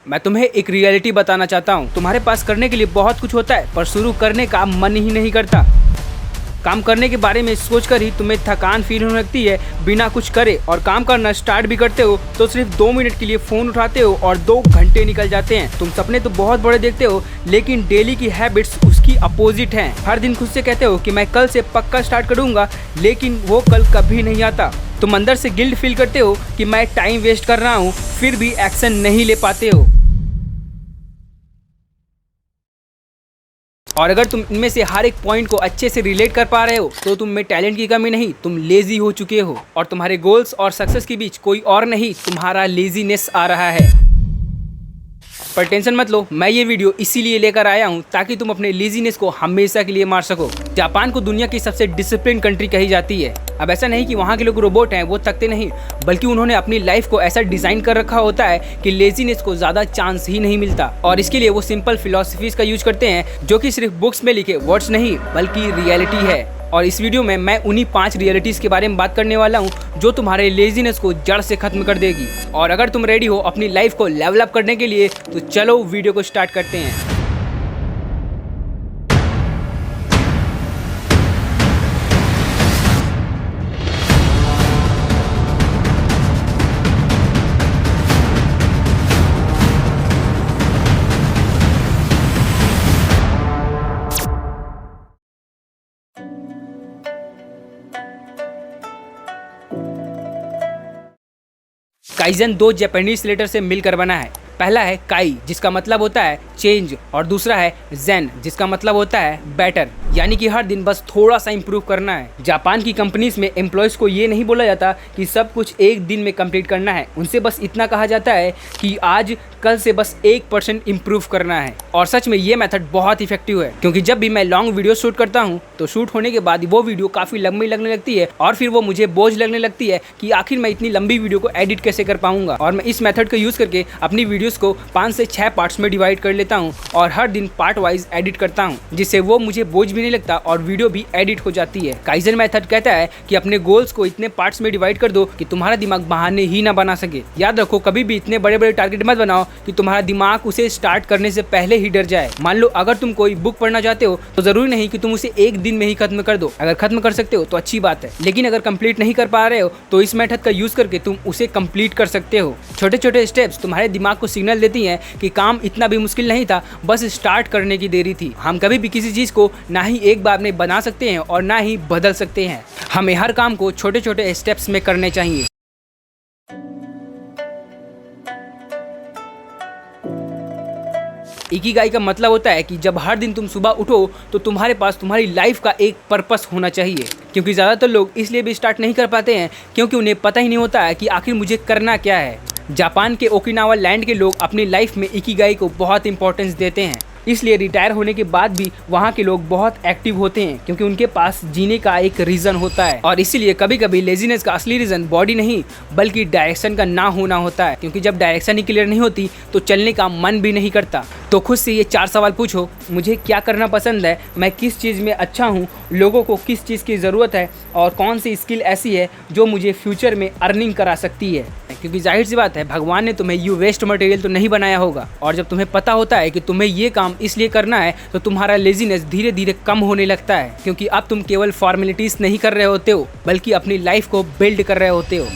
मैं तुम्हें एक रियलिटी बताना चाहता हूँ। तुम्हारे पास करने के लिए बहुत कुछ होता है, पर शुरू करने का मन ही नहीं करता। काम करने के बारे में सोचकर ही तुम्हें थकान फील होने लगती है बिना कुछ करे, और काम करना स्टार्ट भी करते हो तो सिर्फ 2 मिनट के लिए फ़ोन उठाते हो और 2 घंटे निकल जाते हैं। तुम सपने तो बहुत बड़े देखते हो, लेकिन डेली की हैबिट्स उसकी अपोजिट हैं। हर दिन खुद से कहते हो कि मैं कल से पक्का स्टार्ट करूँगा, लेकिन वो कल कभी नहीं आता। तुम अंदर से गिल्ट फील करते हो कि मैं टाइम वेस्ट कर रहा हूँ, फिर भी एक्शन नहीं ले पाते हो। और अगर तुम इनमें से हर एक पॉइंट को अच्छे से रिलेट कर पा रहे हो तो तुम में टैलेंट की कमी नहीं, तुम लेजी हो चुके हो। और तुम्हारे गोल्स और सक्सेस के बीच कोई और नहीं, तुम्हारा लेजीनेस आ रहा है। पर टेंशन मत लो, मैं ये वीडियो इसीलिए लेकर आया हूँ ताकि तुम अपने लेजीनेस को हमेशा के लिए मार सको। जापान को दुनिया की सबसे डिसिप्लिन कंट्री कही जाती है। अब ऐसा नहीं कि वहाँ के लोग रोबोट हैं, वो थकते नहीं, बल्कि उन्होंने अपनी लाइफ को ऐसा डिजाइन कर रखा होता है कि लेजीनेस को ज़्यादा चांस ही नहीं मिलता। और इसके लिए वो सिंपल फिलॉसफीज का यूज करते हैं, जो कि सिर्फ बुक्स में लिखे वर्ड्स नहीं बल्कि रियलिटी है। और इस वीडियो में मैं उन्हीं 5 रियलिटीज़ के बारे में बात करने वाला हूँ जो तुम्हारे लेजीनेस को जड़ से खत्म कर देगी। और अगर तुम रेडी हो अपनी लाइफ को लेवल अप करने के लिए तो चलो वीडियो को स्टार्ट करते हैं। काइजन 2 जापानीज लेटर से मिलकर बना है। पहला है काई, जिसका मतलब होता है चेंज, और दूसरा है जेन, जिसका मतलब होता है बेटर, यानी कि हर दिन बस थोड़ा सा इंप्रूव करना है। जापान की कंपनीज में एम्प्लॉयज़ को ये नहीं बोला जाता कि सब कुछ एक दिन में कंप्लीट करना है, उनसे बस इतना कहा जाता है कि आज कल से बस 1% इम्प्रूव करना है। और सच में ये मेथड बहुत इफेक्टिव है, क्योंकि जब भी मैं लॉन्ग वीडियो शूट करता हूँ तो शूट होने के बाद वो वीडियो काफ़ी लंबी लगने लगती है, और फिर वो मुझे बोझ लगने लगती है कि आखिर मैं इतनी लंबी वीडियो को एडिट कैसे कर पाऊंगा। और मैं इस मेथड को यूज़ करके अपनी वीडियोस को 5 से 6 पार्ट्स में डिवाइड कर लेता हूँ और हर दिन पार्ट वाइज एडिट करता हूँ, जिससे वो मुझे बोझ भी नहीं लगता और वीडियो भी एडिट हो जाती है। काइजन मेथड कहता है कि अपने गोल्स को इतने पार्ट्स में डिवाइड कर दो कि तुम्हारा दिमाग बहाने ही ना बना सके। याद रखो, कभी भी इतने बड़े बड़े टारगेट मत बनाओ कि तुम्हारा दिमाग उसे स्टार्ट करने से पहले ही डर जाए। मान लो अगर तुम कोई बुक पढ़ना चाहते हो तो जरूरी नहीं कि तुम उसे एक दिन में ही खत्म कर दो। अगर खत्म कर सकते हो तो अच्छी बात है, लेकिन अगर कंप्लीट नहीं कर पा रहे हो तो इस मेथड का यूज करके तुम उसे कंप्लीट कर सकते हो। छोटे छोटे स्टेप्स तुम्हारे दिमाग को सिग्नल देती हैं कि काम इतना भी मुश्किल नहीं था, बस स्टार्ट करने की देरी थी। हम कभी भी किसी चीज को ना ही एक बार में बना सकते हैं और ना ही बदल सकते हैं। हमें हर काम को छोटे छोटे स्टेप्स में करने चाहिए। इकिगाई का मतलब होता है कि जब हर दिन तुम सुबह उठो तो तुम्हारे पास तुम्हारी लाइफ का एक पर्पस होना चाहिए। क्योंकि ज़्यादातर लोग इसलिए भी स्टार्ट नहीं कर पाते हैं क्योंकि उन्हें पता ही नहीं होता है कि आखिर मुझे करना क्या है। जापान के ओकिनावा लैंड के लोग अपनी लाइफ में इकिगाई को बहुत इंपॉर्टेंस देते हैं, इसलिए रिटायर होने के बाद भी वहाँ के लोग बहुत एक्टिव होते हैं, क्योंकि उनके पास जीने का एक रीज़न होता है। और इसीलिए कभी कभी लेजीनेस का असली रीज़न बॉडी नहीं बल्कि डायरेक्शन का ना होना होता है, क्योंकि जब डायरेक्शन ही क्लियर नहीं होती तो चलने का मन भी नहीं करता। तो खुद से ये 4 सवाल पूछो: मुझे क्या करना पसंद है, मैं किस चीज़ में अच्छा हूँ, लोगों को किस चीज़ की ज़रूरत है, और कौन सी स्किल ऐसी है जो मुझे फ्यूचर में अर्निंग करा सकती है। क्योंकि जाहिर सी बात है, भगवान ने तुम्हें यू वेस्ट मटेरियल तो नहीं बनाया होगा। और जब तुम्हें पता होता है कि तुम्हें ये काम इसलिए करना है तो तुम्हारा लेजीनेस धीरे धीरे कम होने लगता है, क्योंकि अब तुम केवल फॉर्मेलिटीज नहीं कर रहे होते हो बल्कि अपनी लाइफ को बिल्ड कर रहे होते हो।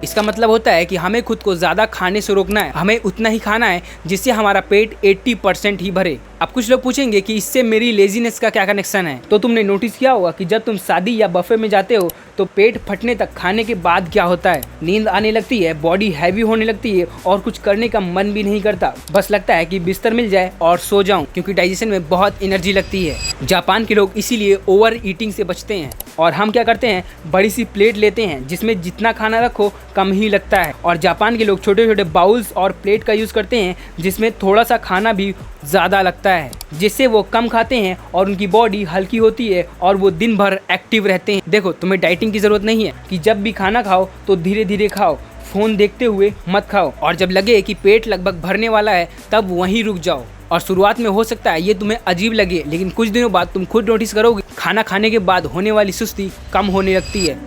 इसका मतलब होता है कि हमें खुद को ज़्यादा खाने से रोकना है, हमें उतना ही खाना है जिससे हमारा पेट 80% ही भरे। अब कुछ लोग पूछेंगे कि इससे मेरी लेजीनेस का क्या कनेक्शन है। तो तुमने नोटिस किया होगा कि जब तुम शादी या बफे में जाते हो तो पेट फटने तक खाने के बाद क्या होता है, नींद आने लगती है, बॉडी हैवी होने लगती है और कुछ करने का मन भी नहीं करता। बस लगता है कि बिस्तर मिल जाए और सो जाऊं, क्योंकि डाइजेशन में बहुत एनर्जी लगती है। जापान के लोग इसीलिए ओवर ईटिंग से बचते हैं। और हम क्या करते हैं, बड़ी सी प्लेट लेते हैं जिसमें जितना खाना रखो कम ही लगता है। और जापान के लोग छोटे छोटे बाउल्स और प्लेट का यूज़ करते हैं जिसमें थोड़ा सा खाना भी ज़्यादा लगता है, जिससे वो कम खाते हैं और उनकी बॉडी हल्की होती है और वो दिन भर एक्टिव रहते हैं। देखो, तुम्हें डाइटिंग की ज़रूरत नहीं है कि जब भी खाना खाओ तो धीरे धीरे खाओ, फ़ोन देखते हुए मत खाओ, और जब लगे कि पेट लगभग भरने वाला है तब वहीं रुक जाओ। और शुरुआत में हो सकता है ये तुम्हें अजीब लगे, लेकिन कुछ दिनों बाद तुम खुद नोटिस करोगे खाना खाने के बाद होने वाली सुस्ती कम होने लगती है।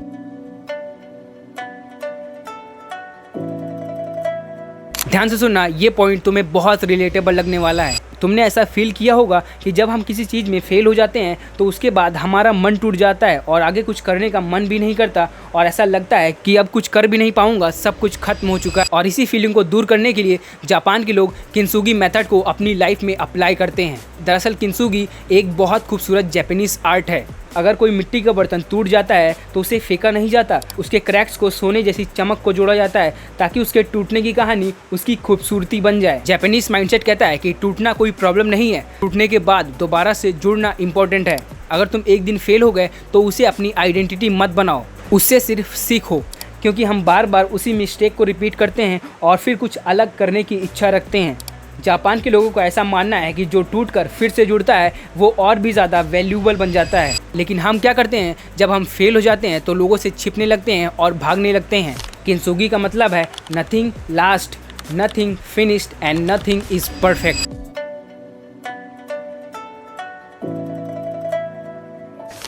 ध्यान से सुनना, ये पॉइंट तुम्हें बहुत रिलेटेबल लगने वाला है। तुमने ऐसा फील किया होगा कि जब हम किसी चीज़ में फेल हो जाते हैं तो उसके बाद हमारा मन टूट जाता है और आगे कुछ करने का मन भी नहीं करता और ऐसा लगता है कि अब कुछ कर भी नहीं पाऊंगा, सब कुछ खत्म हो चुका है। और इसी फीलिंग को दूर करने के लिए जापान के लोग किंसुगी मेथड को अपनी लाइफ में अप्लाई करते हैं। दरअसल किंसुगी एक बहुत खूबसूरत जापानीज आर्ट है। अगर कोई मिट्टी का बर्तन टूट जाता है तो उसे फेंका नहीं जाता, उसके क्रैक्स को सोने जैसी चमक को जोड़ा जाता है ताकि उसके टूटने की कहानी उसकी खूबसूरती बन जाए। जापानीज माइंडसेट कहता है कि टूटना कोई प्रॉब्लम नहीं है, टूटने के बाद दोबारा से जुड़ना इम्पोर्टेंट है। अगर तुम एक दिन फेल हो गए तो उसे अपनी आइडेंटिटी मत बनाओ, उससे सिर्फ सीखो, क्योंकि हम बार बार उसी मिस्टेक को रिपीट करते हैं और फिर कुछ अलग करने की इच्छा रखते हैं। जापान के लोगों को ऐसा मानना है कि जो टूटकर फिर से जुड़ता है वो और भी ज़्यादा वैल्यूएबल बन जाता है। लेकिन हम क्या करते हैं, जब हम फेल हो जाते हैं तो लोगों से छिपने लगते हैं और भागने लगते हैं। किंसुगी का मतलब है nothing last, nothing finished and nothing is perfect.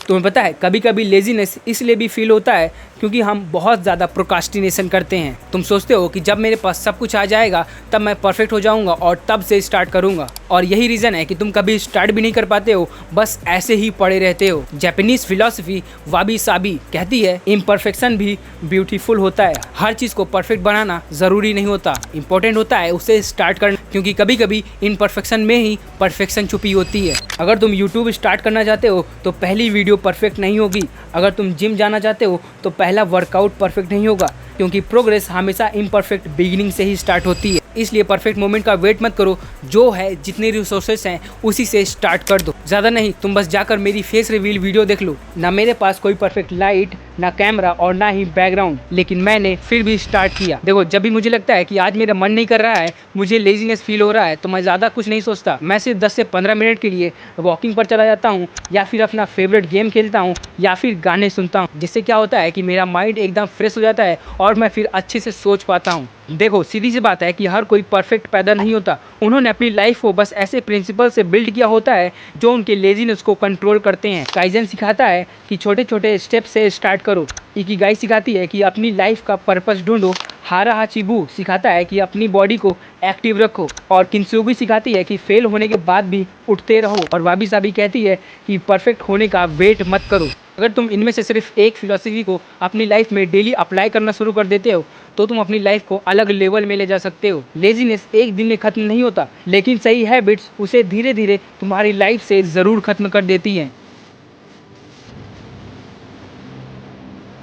तुम्हें पता है कभी कभी लेजीनेस इसलिए भी फील होता है क्योंकि हम बहुत ज़्यादा प्रोक्रास्टिनेशन करते हैं। तुम सोचते हो कि जब मेरे पास सब कुछ आ जाएगा तब मैं परफेक्ट हो जाऊंगा और तब से स्टार्ट करूंगा, और यही रीज़न है कि तुम कभी स्टार्ट भी नहीं कर पाते हो, बस ऐसे ही पड़े रहते हो। जापानीज फिलॉसफी वाबी साबी कहती है इम्परफेक्शन भी ब्यूटीफुल होता है। हर चीज़ को परफेक्ट बनाना ज़रूरी नहीं होता, इंपॉर्टेंट होता है उसे स्टार्ट करना, क्योंकि कभी कभी इम्परफेक्शन में ही परफेक्शन छुपी होती है। अगर तुम यूट्यूब स्टार्ट करना चाहते हो तो पहली वीडियो परफेक्ट नहीं होगी। अगर तुम जिम जाना चाहते हो तो पहला वर्कआउट परफेक्ट नहीं होगा, क्योंकि प्रोग्रेस हमेशा इम्परफेक्ट बिगिनिंग से ही स्टार्ट होती है। इसलिए परफेक्ट मोमेंट का वेट मत करो, जो है जितने रिसोर्सेस हैं उसी से स्टार्ट कर दो। ज़्यादा नहीं, तुम बस जाकर मेरी फेस रिवील वीडियो देख लो। ना मेरे पास कोई परफेक्ट लाइट, ना कैमरा और ना ही बैकग्राउंड, लेकिन मैंने फिर भी स्टार्ट किया। देखो, जब भी मुझे लगता है कि आज मेरा मन नहीं कर रहा है, मुझे लेजीनेस फील हो रहा है, तो मैं ज़्यादा कुछ नहीं सोचता। मैं सिर्फ 10 से 15 मिनट के लिए वॉकिंग पर चला जाता हूँ, या फिर अपना फेवरेट गेम खेलता हूँ, या फिर गाने सुनता हूँ, जिससे क्या होता है कि मेरा माइंड एकदम फ्रेश हो जाता है और मैं फिर अच्छे से सोच पाता हूँ। देखो, सीधी सी बात है कि हर कोई परफेक्ट पैदा नहीं होता। उन्होंने अपनी लाइफ को बस ऐसे प्रिंसिपल से बिल्ड किया होता है जो उनके लेजीनेस को कंट्रोल करते हैं। काइजन सिखाता है कि छोटे छोटे स्टेप से स्टार्ट करो। इकिगाई सिखाती है कि अपनी लाइफ का पर्पस ढूंढो। हारा हाचिबू सिखाता है कि अपनी बॉडी को एक्टिव रखो। और किंसुगी सिखाती है कि फेल होने के बाद भी उठते रहो। और वाबी साबी कहती है कि परफेक्ट होने का वेट मत करो। अगर तुम इनमें से सिर्फ एक फिलॉसफी को अपनी लाइफ में डेली अप्लाई करना शुरू कर देते हो तो तुम अपनी लाइफ को अलग लेवल में ले जा सकते हो। लेजीनेस एक दिन में खत्म नहीं होता, लेकिन सही हैबिट्स उसे धीरे धीरे तुम्हारी लाइफ से ज़रूर खत्म कर देती हैं।